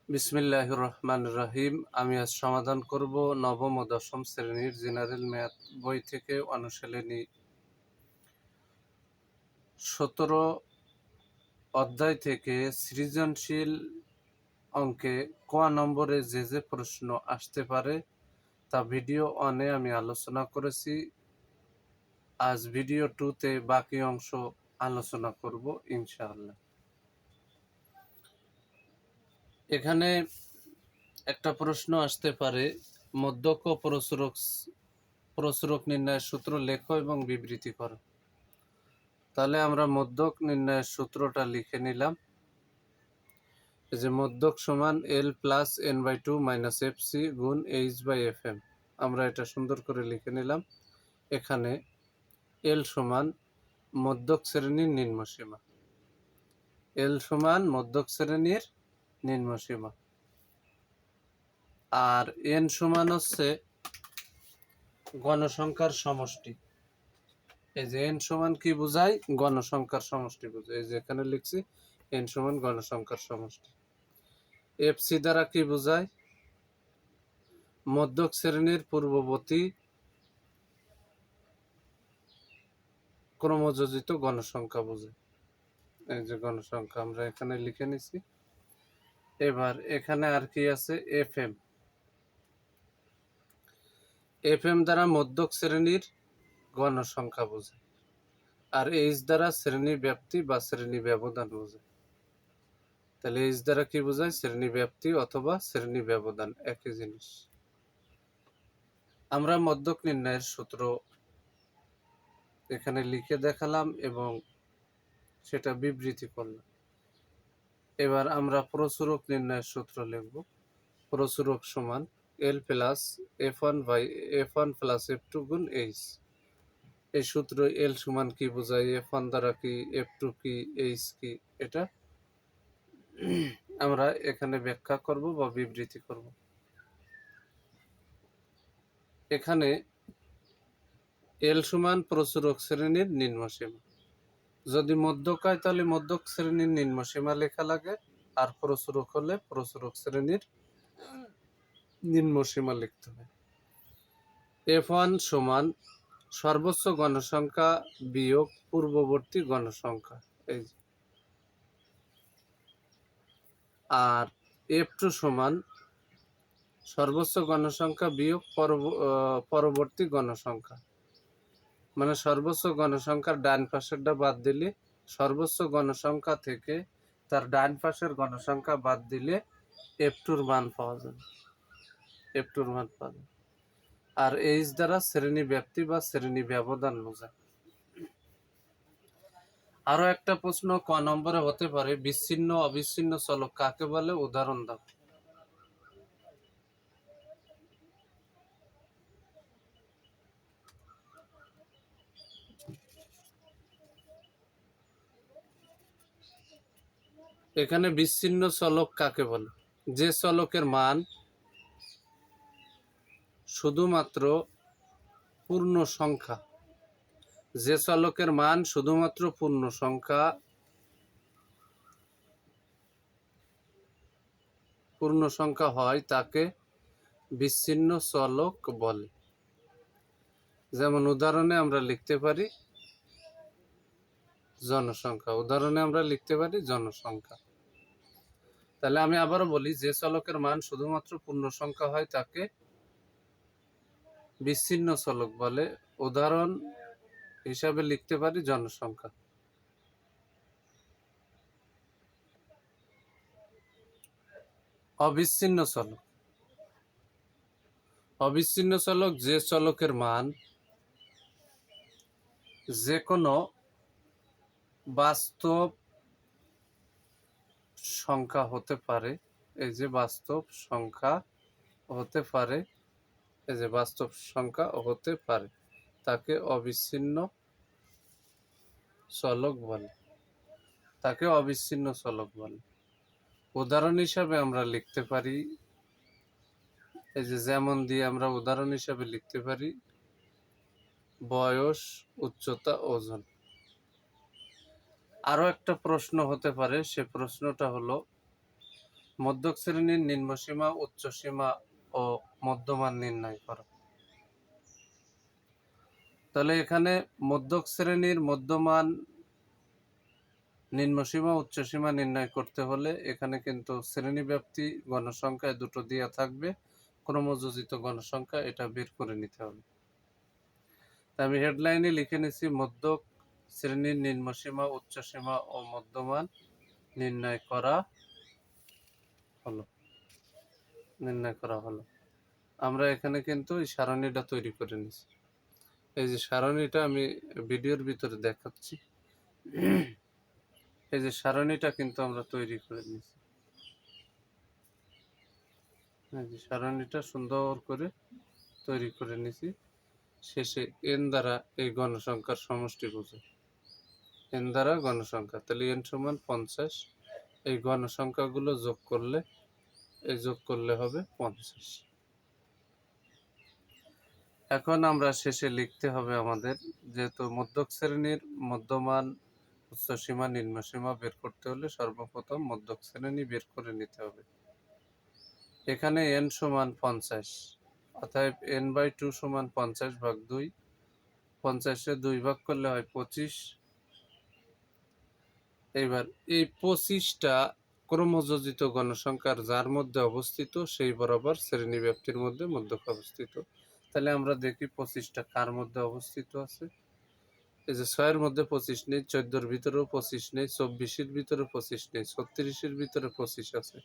বিসমিল্লাহির রহমানির রহিম। আমি আজ সমাধান করব নবম ও দশম শ্রেণীর জেনারেল ম্যাথ বই থেকে অনুশীলনী 17 অধ্যায় থেকে সৃজনশীল অঙ্কে ক নম্বরে যে প্রশ্ন আসতে পারে তা ভিডিও 1-এ আমি আলোচনা করেছি। আজ ভিডিও 2-তে বাকি অংশ আলোচনা করব ইনশাআল্লাহ। এখানে একটা প্রশ্ন আসতে পারে, মধ্যক ও প্রসারক নির্ণয়ের সূত্র লেখো এবং বিবৃতি করো। তাহলে আমরা মধ্যক নির্ণয়ের সূত্রটা লিখে নিলাম। যে মধ্যক সমান L plus N/2 minus FC গুণ H/FM। আমরা এটা সুন্দর করে লিখে নিলাম। এখানে L সমান মধ্যক শ্রেণীর নিম্নসীমা, L সমান মধ্যক শ্রেণীর নিম্নসীমা, আর N সমান হচ্ছে গণসংখ্যার সমষ্টি। এই যে n সমান কি বোঝায়? গণসংখ্যার সমষ্টি বোঝায়। এই যে এখানে লিখছি n সমান গণসংখ্যার সমষ্টি। FC দ্বারা কি বোঝায়? মধ্যক শ্রেণীর পূর্ববর্তী ক্রমযোজিত গণসংখ্যা বোঝায়। এই যে গণসংখ্যা আমরা এখানে লিখে নিছি। এবার এখানে আর কি আছে? FM। FM দ্বারা মধ্যক শ্রেণীর গণসংখ্যা বোঝায়, আর H দ্বারা শ্রেণী ব্যাপ্তি বা শ্রেণী ব্যবধান বোঝায়। তাহলে H দ্বারা কি বোঝায়? শ্রেণী ব্যাপ্তি অথবা শ্রেণী ব্যবধান, একই জিনিস। আমরা মধ্যক নির্ণয়ের সূত্র এখানে লিখে দেখালাম এবং সেটা বিবৃতি করলাম। এবার আমরা প্রসারক নির্ণয়ের সূত্র লিখব। প্রসারক সমান L plus F1 plus F2 গুণ H। এই সূত্র L সমান কি বোঝায়, F1 দ্বারা কি, F2 কি, H কি, এটা আমরা এখানে ব্যাখ্যা করব বা বিবৃতি করব। এখানে L সমান প্রসারক শ্রেণীর নিম্নসীমা। যদি মধ্যক হয় তাহলে মধ্যক শ্রেণীর নিম্নসীমা লেখা লাগে, আর প্রসারক হলে প্রসারক শ্রেণীর নিম্নসীমা লিখতে হবে। F1 সমান সর্বোচ্চ গণসংখ্যা বিয়োগ পূর্ববর্তী গণসংখ্যা, এই যে। আর F2 সমান সর্বোচ্চ গণসংখ্যা বিয়োগ পরবর্তী গণসংখ্যা, মানে সর্বোচ্চ গণসংখ্যার ডান পাশেরটা বাদ দিলে, সর্বোচ্চ গণসংখ্যা থেকে তার ডান পাশের গণসংখ্যা বাদ দিলে F2-র মান পাওয়া যাবে, F2-র মান পাওয়া যাবে। আর H দ্বারা শ্রেণী ব্যাপ্তি বা শ্রেণী ব্যবধান বোঝায়। আরো একটা প্রশ্ন ক নম্বরে হতে পারে, বিচ্ছিন্ন অবিচ্ছিন্ন চলক কাকে বলে? উদাহরণ দাও। এখানে বিচ্ছিন্ন চলক কাকে বলে? যে চলকের মান শুধুমাত্র পূর্ণ সংখ্যা, যে চলকের মান শুধুমাত্র পূর্ণ সংখ্যা হয় তাকে বিচ্ছিন্ন চলক বলে। যেমন উদাহরণে আমরা লিখতে পারি জনসংখ্যা, উদাহরণে আমরা লিখতে পারি জনসংখ্যা। তাহলে আমি আবারও বলি, যে চলকের মান শুধুমাত্র পূর্ণ সংখ্যা হয় তাকে বিচ্ছিন্ন চলক বলে। উদাহরণ হিসাবে লিখতে পারি জনসংখ্যা। অবিচ্ছিন্ন চলক, অবিচ্ছিন্ন চলক যে চলকের মান যে কোনো বাস্তব সংখ্যা হতে পারে, এই যে বাস্তব সংখ্যা হতে পারে, এই যে বাস্তব সংখ্যা হতে পারে, তাকে অবিচ্ছিন্ন চলক বলে, তাকে অবিচ্ছিন্ন চলক বলে। উদাহরণ হিসাবে আমরা লিখতে পারি, এই যে যেমন দিয়ে আমরা উদাহরণ হিসাবে লিখতে পারি বয়স, উচ্চতা, ওজন। আরো একটা প্রশ্ন হতে পারে, সে প্রশ্নটা হলো মধ্যক শ্রেণীর নিম্নসীমা, উচ্চসীমা ও মধ্যমান নির্ণয় করো। তাহলে এখানে মধ্যক শ্রেণীর, মধ্যমান, নিম্নসীমা, উচ্চসীমা নির্ণয় করতে হলে এখানে কিন্তু শ্রেণীব্যাপ্তি গণসংখ্যায় দুটো দেয়া থাকবে, ক্রমযোজিত গণসংখ্যা, এটা বের করে নিতে হবে। আমি হেডলাইনে লিখে নিছি মধ্যক শ্রেণীর নিম্নসীমা, উচ্চসীমা ও মধ্যমান নির্ণয় করা হলো। আমরা এখানে কিন্তু এই সারণীটা তৈরি করে নিছি। এই যে সারণীটা আমি ভিডিওর ভিতরে দেখাচ্ছি, এই যে সারণীটা কিন্তু আমরা তৈরি করে নিছি। এই যে সারণীটা সুন্দর করে তৈরি করে নিছি। শেষে এন দ্বারা এই গণসংখ্যার সমষ্টি বোঝে, এন দ্বারা গণসংখ্যা, তাহলে এন সমান 50। এই গণসংখ্যাগুলো যোগ করলে হবে 50। এখন আমরা শেষে লিখতে হবে আমাদের, যেহেতু মধ্যক শ্রেণীর, মধ্যমান, উচ্চসীমা, নিম্নসীমা বের করতে হলে সর্বপ্রথম মধ্যক শ্রেণী বের করে নিতে হবে। এখানে n সমান 50, অতএব n/2 সমান 50/2। 50-এ 2 ভাগ করলে হয় 25। এইবার এই 25টা ক্রমযোজিত গণসংখ্যার যার মধ্যে অবস্থিত সেই বরাবর শ্রেণীব্যাপ্তির মধ্যে মধ্যক অবস্থিত। তাহলে আমরা দেখি 25টা কার মধ্যে অবস্থিত আছে। এই যে 6-এর মধ্যে 25 নেই, 14-এর ভিতরেও 25 নেই, 24-এর ভিতরে 25 নেই, 36-এর ভিতরে 25 আছে।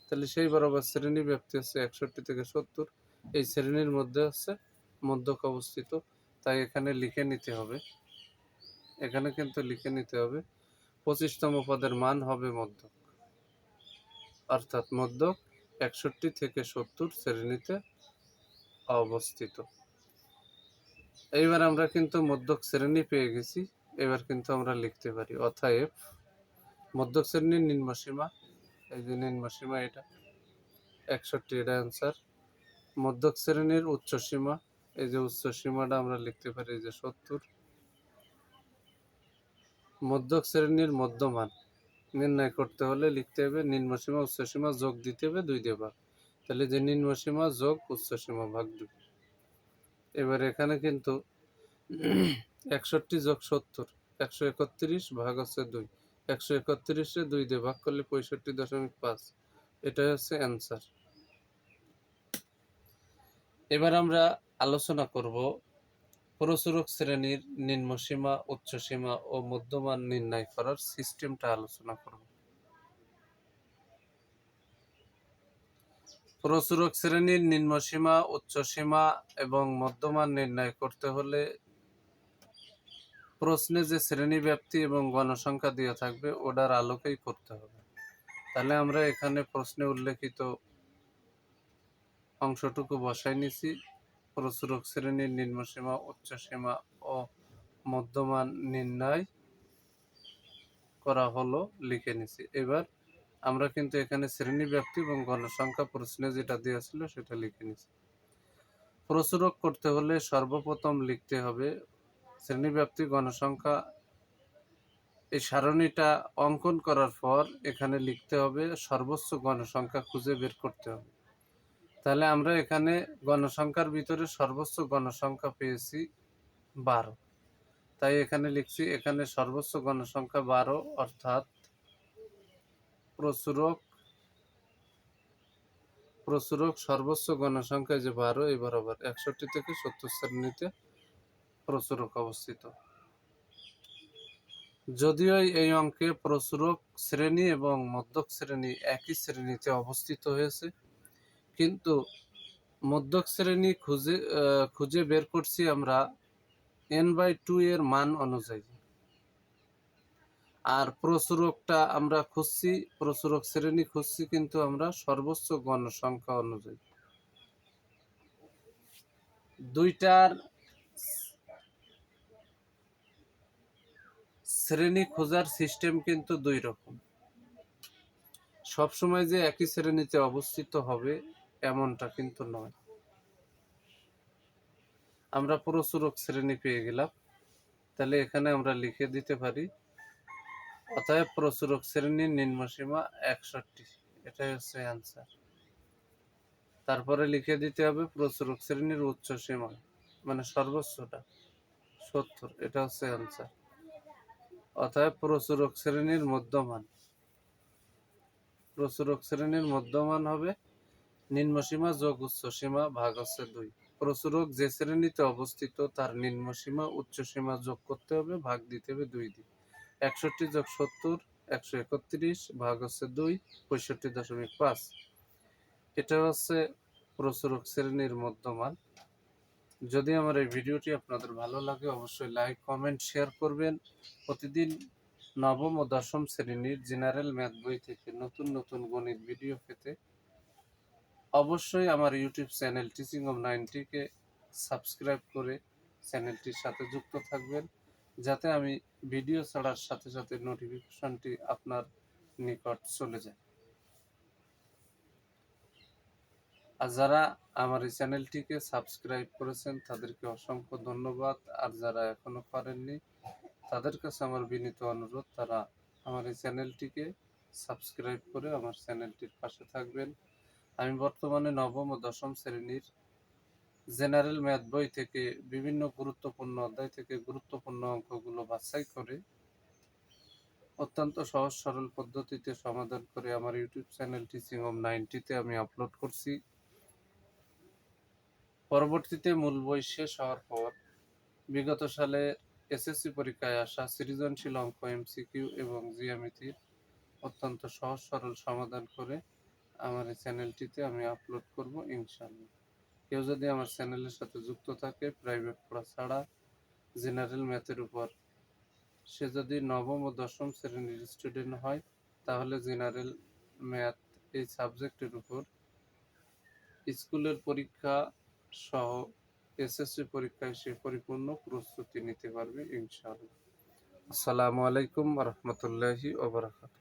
তাহলে সেই বরাবর শ্রেণী ব্যাপ্তি হচ্ছে 61 থেকে 70। এই শ্রেণীর মধ্যে হচ্ছে মধ্যক অবস্থিত। তাই এখানে লিখে নিতে হবে, এখানে কিন্তু লিখে নিতে হবে 25তম পদের মান হবে মধ্যক, অর্থাৎ মধ্যক 61 থেকে 70 শ্রেণীতে অবস্থিত। এইবার আমরা কিন্তু মধ্যক শ্রেণী পেয়ে গেছি। এবার কিন্তু আমরা লিখতে পারি, অতএব মধ্যক শ্রেণীর নিম্নসীমা, এই যে নিম্নসীমা এটা 61, এটা অ্যান্সার। মধ্যক শ্রেণীর উচ্চসীমা, এই যে উচ্চসীমাটা আমরা লিখতে পারি এই যে 70। মধ্যক শ্রেণীর মধ্যমান নির্ণয় করতে হলে লিখতে হবে নিম্নসীমা উচ্চসীমা যোগ দিতে হবে 2 দিয়ে ভাগ, তাহলে যে নিম্নসীমা যোগ উচ্চসীমা ভাগ 2। এবার এখানে কিন্তু 61 যোগ 70, 131 ভাগ হচ্ছে 2, 131-এ 2 দিয়ে ভাগ করলে 65.5, এটাই হচ্ছে অ্যান্সার। এবার আমরা আলোচনা করব প্রচুরক শ্রেণীর নিম্নসীমা, উচ্চসীমা ও মধ্যমান নির্ণয় করার সিস্টেমটা আলোচনা করব। প্রচুরক শ্রেণীর নিম্নসীমা, উচ্চসীমা এবং মধ্যমান নির্ণয় করতে হলে প্রশ্নে যে শ্রেণী ব্যাপ্তি এবং গণসংখ্যা দেওয়া থাকবে ওটার আলোকেই করতে হবে। তাহলে আমরা এখানে প্রশ্নে উল্লেখিত অংশটুকু বসাই নিছি। প্রচুরক শ্রেণীর নিম্নসীমা, উচ্চসীমা ও মধ্যমান নির্ণয় করা হলো, লিখে নিছি। এবার আমরা কিন্তু এখানে শ্রেণী ব্যাপ্তি এবং গণসংখ্যা প্রশ্নে যেটা দেওয়া ছিল সেটা লিখে নিছি। প্রচুরক করতে হলে সর্বপ্রথম লিখতে হবে শ্রেণীব্যাপ্তি, গণসংখ্যা। এই সারণীটা অঙ্কন করার পর এখানে লিখতে হবে সর্বোচ্চ গণসংখ্যা খুঁজে বের করতে হবে। তাহলে আমরা এখানে গণসংখ্যার ভিতরে সর্বোচ্চ গণসংখ্যা পেয়েছি 12, তাই এখানে লিখছি এখানে সর্বোচ্চ গণসংখ্যা 12, অর্থাৎ প্রচুরক সর্বোচ্চ গণসংখ্যা যে 12, এই বরাবর 61 থেকে 70 শ্রেণীতে প্রচুরক অবস্থিত। যদিও এই অঙ্কে প্রচুরক শ্রেণী এবং মধ্যক শ্রেণী একই শ্রেণীতে অবস্থিত হয়েছে, কিন্তু মধ্যক শ্রেণী খুঁজে বের করছি আমরা n/2 এর মান অনুযায়ী, আর প্রচুরকটা আমরা খুঁজছি, প্রচুরক শ্রেণী খুঁজছি কিন্তু আমরা সর্বোচ্চ গণসংখ্যা অনুযায়ী। দুইটার শ্রেণী খোঁজার সিস্টেম কিন্তু দুই রকম। সবসময় যে একই শ্রেণীতে অবস্থিত হবে এমনটা কিন্তু নয়। আমরা প্রচুরক শ্রেণী পেয়ে গেলাম, তাহলে এখানে আমরা লিখে দিতে পারি, অতএব প্রচুরক শ্রেণীর নিম্নসীমা 61। এটাই হচ্ছে অ্যান্সার। তারপরে লিখে দিতে হবে প্রচুরক শ্রেণীর উচ্চ সীমা, মানে সর্বোচ্চটা 70, এটা হচ্ছে অ্যান্সার। অতএব প্রচুরক শ্রেণীর মধ্যমান, প্রচুরক শ্রেণীর মধ্যমান হবে নিম্নসীমা যোগ উচ্চ সীমা ভাগ হচ্ছে 2। প্রচুরক যে শ্রেণীতে অবস্থিত তার নিম্নসীমা উচ্চ সীমা যোগ করতে হবে, ভাগ দিতে হবে 2 দিয়ে। 61 যোগ 70 131 ভাগ হচ্ছে 2, 65.5। এটা হচ্ছে প্রচুরক শ্রেণীর মধ্যমান। যদি আমার এই ভিডিওটি আপনাদের ভালো লাগে অবশ্যই লাইক কমেন্ট শেয়ার করবেন। প্রতিদিন নবম ও দশম শ্রেণীর জেনারেল ম্যাথ বই থেকে নতুন নতুন গণিত ভিডিও পেতে অবশ্যই আমার ইউটিউব চ্যানেল টিচিং অফ 90কে সাবস্ক্রাইব করে চ্যানেলটির সাথে যুক্ত থাকবেন, যাতে আমি ভিডিও ছাড়ার সাথে সাথে নোটিফিকেশনটি আপনার নিকট চলে যায়। আর যারা আমার এই চ্যানেলটিকে সাবস্ক্রাইব করেছেন তাদেরকে অসংখ্য ধন্যবাদ। আর যারা এখনো করেননি তাদের কাছে আমার বিনীত অনুরোধ, তারা আমার এই চ্যানেলটিকে সাবস্ক্রাইব করে আমার চ্যানেলটির পাশে থাকবেন। আমি বর্তমানে নবম ও দশম শ্রেণীর জেনারেল ম্যাথ বই থেকে বিভিন্ন গুরুত্বপূর্ণ অধ্যায় থেকে গুরুত্বপূর্ণ অঙ্কগুলো বাছাই করে অত্যন্ত সহজ সরল পদ্ধতিতে সমাধান করে আমার ইউটিউব চ্যানেল টিচিং অফ 90তে আমি আপলোড করছি। পরবর্তীতে মূল বই শেষ হওয়ার পর বিগত সালে এসএসসি পরীক্ষায় আসা সৃজনশীল অঙ্ক, এমসিকিউ এবং জ্যামিতির অত্যন্ত সহজ সরল সমাধান করে আমার এই চ্যানেলটিতে আমি আপলোড করব ইনশাআল্লাহ। কেউ যদি আমার চ্যানেলের সাথে যুক্ত থাকে প্রাইভেট পড়া ছাড়া জেনারেল ম্যাথের উপর, সে যদি নবম ও দশম শ্রেণীর স্টুডেন্ট হয় তাহলে জেনারেল ম্যাথ এই সাবজেক্টের উপর স্কুলের পরীক্ষা সহ এসএসসি পরীক্ষায় সে পরিপূর্ণ প্রস্তুতি নিতে পারবে ইনশাআল্লাহ। আসসালামু আলাইকুম ওয়া রাহমাতুল্লাহি ওয়া বারাকাতুহু।